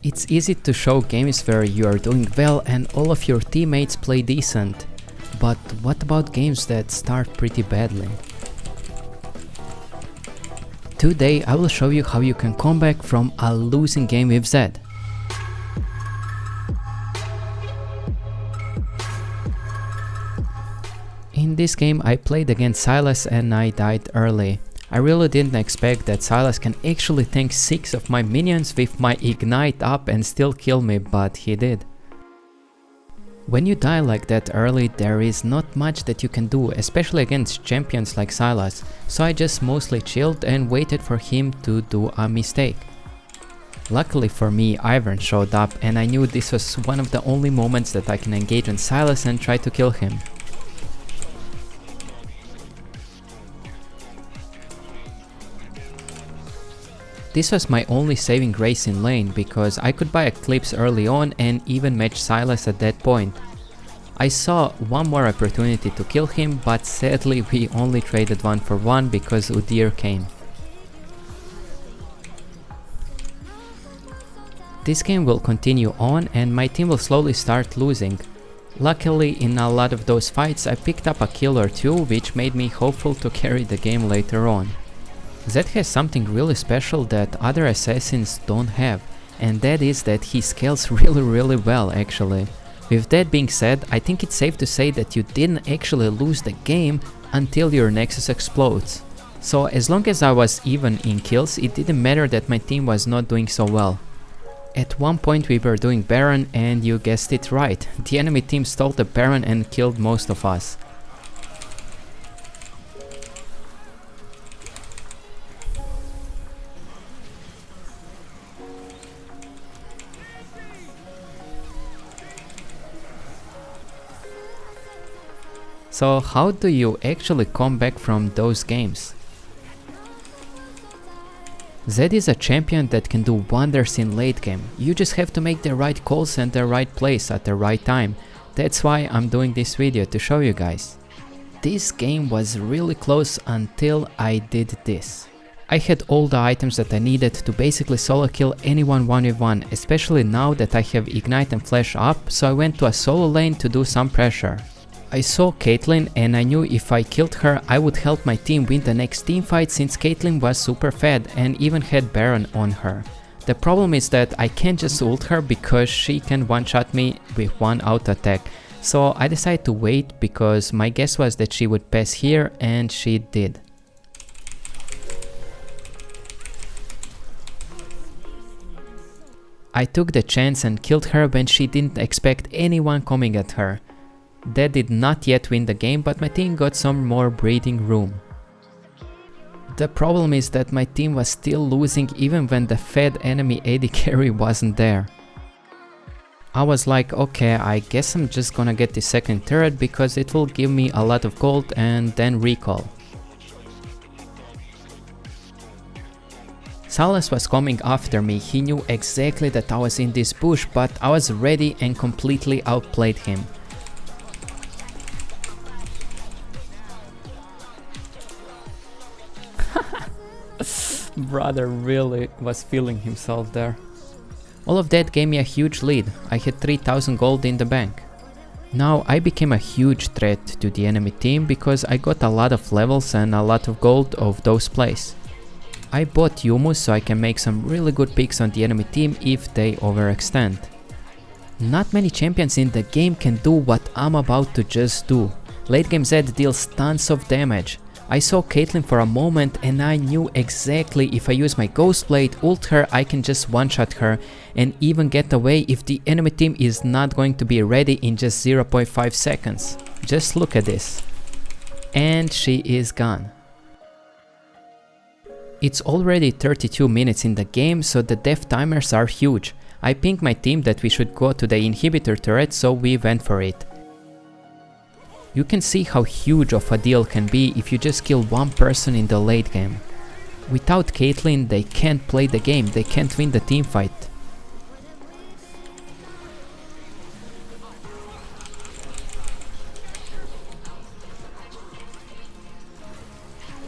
It's easy to show games where you are doing well and all of your teammates play decent, but what about games that start pretty badly? Today I will show you how you can come back from a losing game with Zed. In this game I played against Sylas and I died early. I really didn't expect that Sylas can actually tank 6 of my minions with my ignite up and still kill me, but he did. When you die like that early, there is not much that you can do, especially against champions like Sylas, so I just mostly chilled and waited for him to do a mistake. Luckily for me, Ivern showed up and I knew this was one of the only moments that I can engage on Sylas and try to kill him. This was my only saving grace in lane, because I could buy Eclipse early on and even match Sylas at that point. I saw one more opportunity to kill him, but sadly we only traded 1-for-1 because Udyr came. This game will continue on and my team will slowly start losing. Luckily, in a lot of those fights I picked up a kill or two, which made me hopeful to carry the game later on. Zed has something really special that other assassins don't have, and that is that he scales really well actually. With that being said, I think it's safe to say that you didn't actually lose the game until your Nexus explodes. So as long as I was even in kills, it didn't matter that my team was not doing so well. At one point we were doing Baron and you guessed it right, the enemy team stole the Baron and killed most of us. So how do you actually come back from those games? Zed is a champion that can do wonders in late game. You just have to make the right calls and the right plays at the right time. That's why I'm doing this video, to show you guys. This game was really close until I did this. I had all the items that I needed to basically solo kill anyone 1v1, especially now that I have Ignite and Flash up, so I went to a solo lane to do some pressure. I saw Caitlyn and I knew if I killed her I would help my team win the next teamfight, since Caitlyn was super fed and even had Baron on her. The problem is that I can't just ult her because she can one-shot me with one auto attack, so I decided to wait because my guess was that she would pass here, and she did. I took the chance and killed her when she didn't expect anyone coming at her. That did not yet win the game, but my team got some more breathing room. The problem is that my team was still losing even when the fed enemy AD carry wasn't there. I was like, okay, I guess I'm just gonna get the second turret because it will give me a lot of gold and then recall. Sylas was coming after me. He knew exactly that I was in this bush, but I was ready and completely outplayed him. Brother really was feeling himself there. All of that gave me a huge lead. I had 3000 gold in the bank. Now I became a huge threat to the enemy team because I got a lot of levels and a lot of gold of those plays. I bought Yumu so I can make some really good picks on the enemy team if they overextend. Not many champions in the game can do what I'm about to just do. Late game Zed deals tons of damage. I saw Caitlyn for a moment and I knew exactly if I use my Ghost Blade, ult her, I can just one-shot her and even get away if the enemy team is not going to be ready in just 0.5 seconds. Just look at this. And she is gone. It's already 32 minutes in the game, so the death timers are huge. I pinged my team that we should go to the inhibitor turret, so we went for it. You can see how huge of a deal can be if you just kill one person in the late game. Without Caitlyn, they can't play the game, they can't win the teamfight.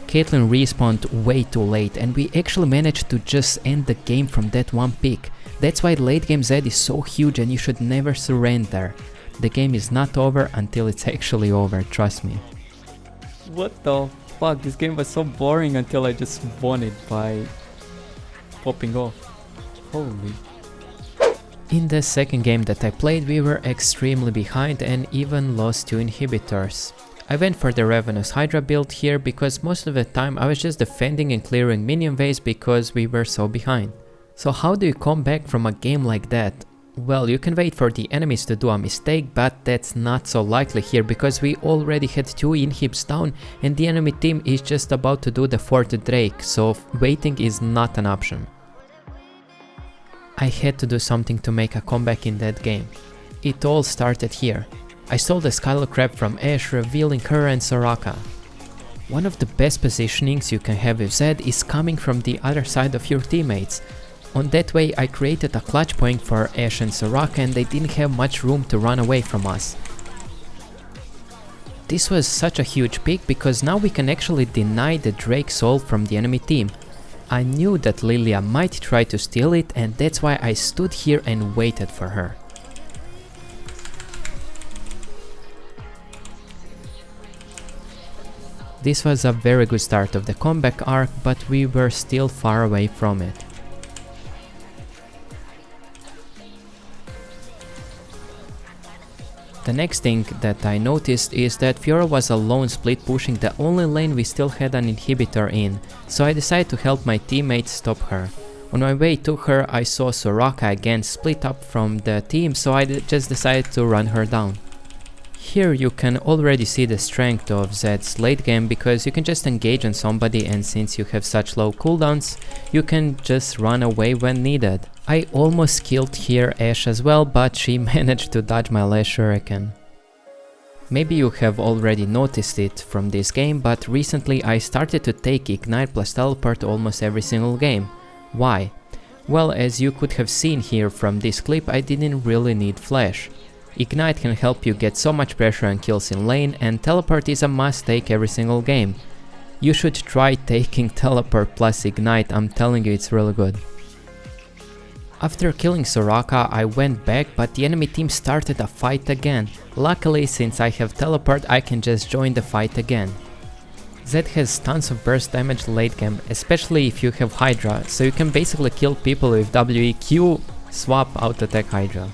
Caitlyn respawned way too late and we actually managed to just end the game from that one pick. That's why late game Zed is so huge and you should never surrender. The game is not over until it's actually over, trust me. What the fuck, this game was so boring until I just won it by popping off. Holy. In the second game that I played, we were extremely behind and even lost 2 inhibitors. I went for the Ravenous Hydra build here because most of the time I was just defending and clearing minion waves because we were so behind. So how do you come back from a game like that? Well, you can wait for the enemies to do a mistake, but that's not so likely here because we already had 2 inhibs down and the enemy team is just about to do the 4th Drake, so waiting is not an option. I had to do something to make a comeback in that game. It all started here. I stole the Skylo Crab from Ashe, revealing her and Soraka. One of the best positionings you can have with Zed is coming from the other side of your teammates. On that way I created a clutch point for Ashe and Soraka and they didn't have much room to run away from us. This was such a huge pick because now we can actually deny the Drake soul from the enemy team. I knew that Lilia might try to steal it and that's why I stood here and waited for her. This was a very good start of the comeback arc, but we were still far away from it. The next thing that I noticed is that Fiora was alone split pushing the only lane we still had an inhibitor in, so I decided to help my teammates stop her. On my way to her I saw Soraka again split up from the team, so I just decided to run her down. Here you can already see the strength of Zed's late game because you can just engage on somebody and since you have such low cooldowns, you can just run away when needed. I almost killed here Ashe as well, but she managed to dodge my last shuriken. Maybe you have already noticed it from this game, but recently I started to take Ignite plus Teleport almost every single game. Why? Well, as you could have seen here from this clip, I didn't really need Flash. Ignite can help you get so much pressure and kills in lane, and Teleport is a must take every single game. You should try taking Teleport plus Ignite, I'm telling you it's really good. After killing Soraka I went back, but the enemy team started a fight again. Luckily, since I have Teleport I can just join the fight again. Zed has tons of burst damage late game, especially if you have Hydra, so you can basically kill people with WEQ, swap out attack Hydra.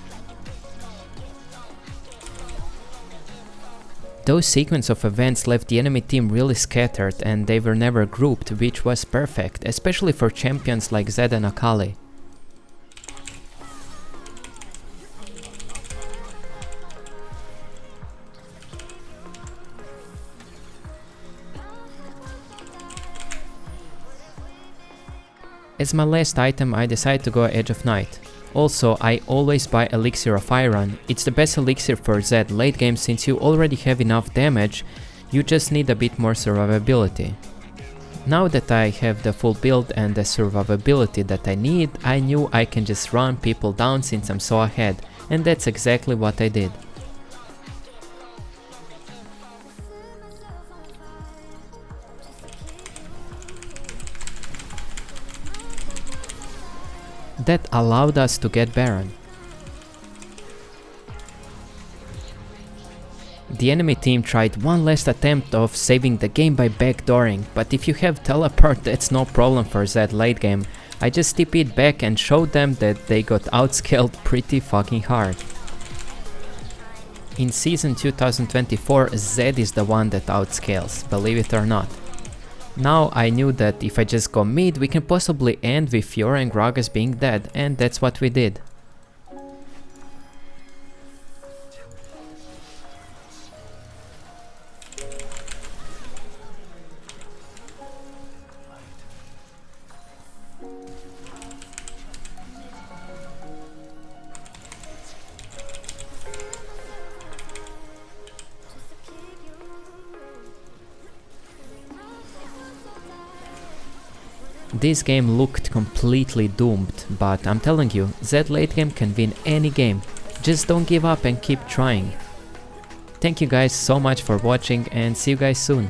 Those sequence of events left the enemy team really scattered and they were never grouped, which was perfect, especially for champions like Zed and Akali. As my last item I decided to go Edge of Night. Also, I always buy Elixir of Iron. It's the best elixir for Zed late game since you already have enough damage, you just need a bit more survivability. Now that I have the full build and the survivability that I need, I knew I can just run people down since I'm so ahead, and that's exactly what I did. That allowed us to get Baron. The enemy team tried one last attempt of saving the game by backdooring, but if you have Teleport that's no problem for Zed late game. I just TP'd back and showed them that they got outscaled pretty fucking hard. In season 2024 Zed is the one that outscales, believe it or not. Now I knew that if I just go mid we can possibly end with Fiora and Gragas being dead, and that's what we did. This game looked completely doomed, but I'm telling you, Zed late game can win any game. Just don't give up and keep trying. Thank you guys so much for watching and see you guys soon.